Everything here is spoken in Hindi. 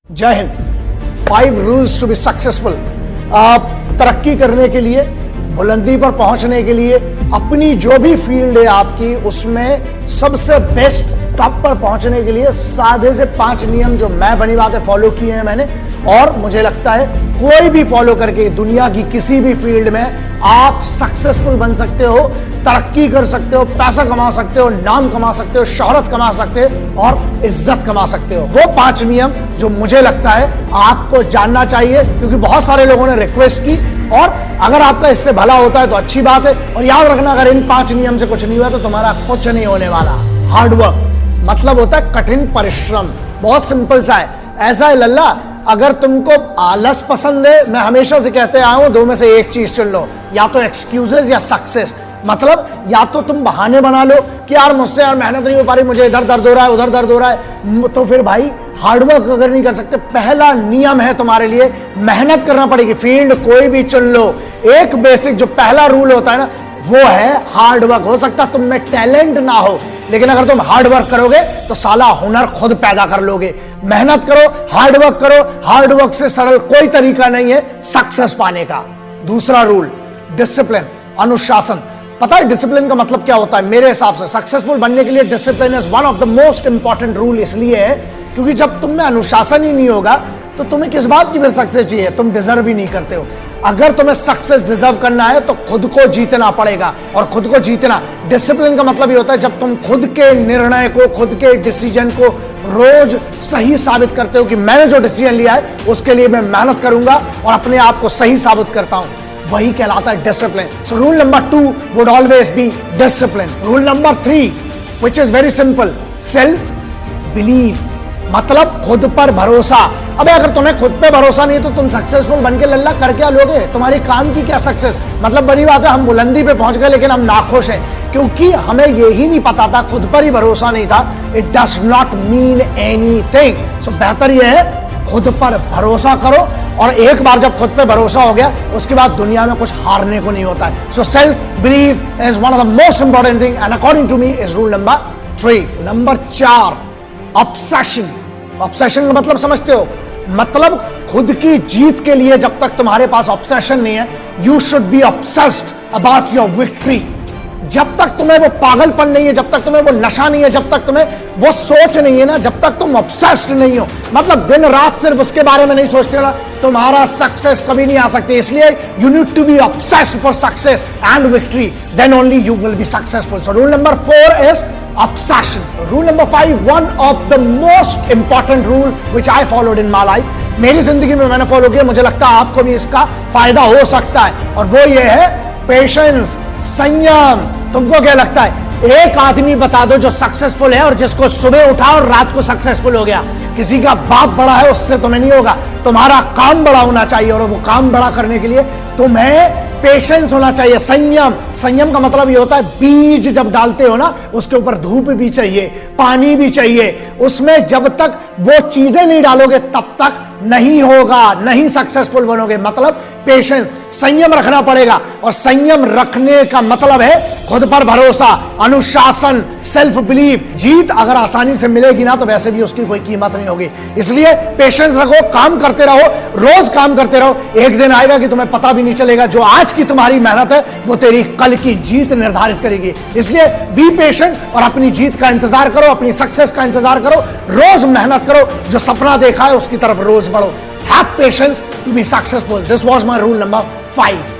जय Hind. 5 rules to be successful. तरक्की करने के लिए, बुलंदी पर पहुंचने के लिए, अपनी जो भी फील्ड है आपकी उसमें सबसे बेस्ट टॉप पर पहुंचने के लिए साधे से 5 नियम जो मैं बनी बातें फॉलो किए हैं मैंने, और मुझे लगता है कोई भी फॉलो करके दुनिया की किसी भी फील्ड में आप सक्सेसफुल बन सकते हो, तरक्की कर सकते हो, पैसा कमा सकते हो, नाम कमा सकते हो, शोहरत कमा सकते हो और इज्जत कमा सकते हो। वो 5 नियम जो मुझे लगता है आपको जानना चाहिए, क्योंकि बहुत सारे लोगों ने रिक्वेस्ट की, और अगर आपका इससे भला होता है तो अच्छी बात है। और याद रखना, अगर इन 5 नियम से कुछ नहीं हुआ तो तुम्हारा कुछ नहीं होने वाला। हार्डवर्क मतलब होता है कठिन परिश्रम। बहुत सिंपल सा है, ऐसा है लल्ला, अगर तुमको आलस पसंद है, मैं हमेशा से कहते आया हूं, 2 में से एक चीज चुन लो, या तो एक्सक्यूजेस या सक्सेस। मतलब या तो तुम बहाने बना लो कि यार मुझसे यार मेहनत नहीं हो पा रही, मुझे इधर दर्द हो रहा है, उधर दर्द हो रहा है, तो फिर भाई हार्डवर्क अगर नहीं कर सकते, पहला नियम है तुम्हारे लिए मेहनत करना पड़ेगी। फील्ड कोई भी चुन लो, एक बेसिक जो पहला रूल होता है ना, वो है हार्डवर्क। हो सकता तुम में टैलेंट ना हो, लेकिन अगर तुम हार्डवर्क करोगे तो साला हुनर खुद पैदा कर लोगे। मेहनत करो, हार्डवर्क करो, हार्डवर्क से सरल कोई तरीका नहीं है सक्सेस पाने का। दूसरा रूल, डिसिप्लिन, अनुशासन। पता है डिसिप्लिन का मतलब क्या होता है? मेरे हिसाब से सक्सेसफुल बनने के लिए discipline is one of the most important rule. इसलिए है क्योंकि जब तुम में अनुशासन ही नहीं होगा तो तुम्हें किस बात की फिर सक्सेस चाहिए? तुम डिजर्व ही नहीं करते हो। अगर तुम्हें सक्सेस डिजर्व करना है तो खुद को जीतना पड़ेगा, और खुद को जीतना, डिसिप्लिन का मतलब ये होता है जब तुम खुद के निर्णय को, खुद के डिसीजन को रोज सही साबित करते हो कि मैंने जो डिसीजन लिया है उसके लिए मैं मेहनत करूंगा और अपने आप को सही साबित करता हूं, वही कहलाता है discipline. So rule number 2 would always be discipline. Rule number 3 which is very simple, self believe, मतलब खुद पर भरोसा। अबे अगर तुम्हें खुद पे भरोसा नहीं है तो तुम सक्सेसफुल बन के लल्ला कर क्या लोगे? तुम्हारी काम की क्या सक्सेस? मतलब बड़ी बात है, हम बुलंदी पे पहुंच गए लेकिन हम नाखुश हैं क्योंकि हमें यही नहीं पता था, खुद पर ही भरोसा नहीं था। It does not mean anything. So बेहतर यह है खुद पर भरोसा करो, और एक बार जब खुद पे भरोसा हो गया उसके बाद दुनिया में कुछ हारने को नहीं होता है। So self believe is one of the most important thing and according to me is rule number 3। Number 4, obsession. Obsession का मतलब समझते हो? मतलब खुद की जीत के लिए जब तक तुम्हारे पास ऑब्सेशन नहीं है, you should be obsessed about your victory. जब तक तुम्हें वो पागलपन नहीं है, जब तक तुम्हें वो नशा नहीं है, जब तक तुम्हें वो सोच नहीं है ना, जब तक तुम ऑब्सेस्ड नहीं हो, मतलब दिन रात सिर्फ उसके बारे में नहीं सोचते ना, तुम्हारा सक्सेस कभी नहीं आ सकती। इसलिए you need to be obsessed for success and victory, then only you will be successful. So rule number 4 is obsession. Rule number 5, one of the most important rule which I followed in my life. मेरी जिंदगी में मैंने फॉलो किया, मुझे लगता है आपको भी इसका फायदा हो सकता है, और वो ये है पेशेंस, संयम। तुमको क्या लगता है? एक आदमी बता दो जो सक्सेसफुल है और जिसको सुबह उठा और रात को सक्सेसफुल हो गया। किसी का बाप बड़ा है उससे तुम्हें नहीं होगा, तुम्हारा काम बड़ा होना चाहिए, और वो काम बड़ा करने के लिए तुम्हें पेशेंस होना चाहिए, संयम। संयम का मतलब ये होता है बीज जब डालते हो ना, उसके ऊपर धूप भी चाहिए, पानी भी चाहिए, उसमें जब तक वो चीजें नहीं डालोगे तब तक नहीं होगा, नहीं सक्सेसफुल बनोगे। मतलब पेशेंस, संयम रखना पड़ेगा, और संयम रखने का मतलब है खुद पर भरोसा, अनुशासन, सेल्फ बिलीव। जीत अगर आसानी से मिलेगी ना तो वैसे भी उसकी कोई कीमत नहीं होगी। इसलिए पेशेंस रखो, काम करते रहो, रोज काम करते रहो। एक दिन आएगा कि तुम्हें पता भी नहीं चलेगा, जो आज की तुम्हारी मेहनत है वो तेरी कल की जीत निर्धारित करेगी। इसलिए बी पेशेंट और अपनी जीत का इंतजार करो, अपनी सक्सेस का इंतजार करो, रोज मेहनत करो, जो सपना देखा है उसकी तरफ रोज बढ़ो। Have patience to be successful. This was my rule number 5.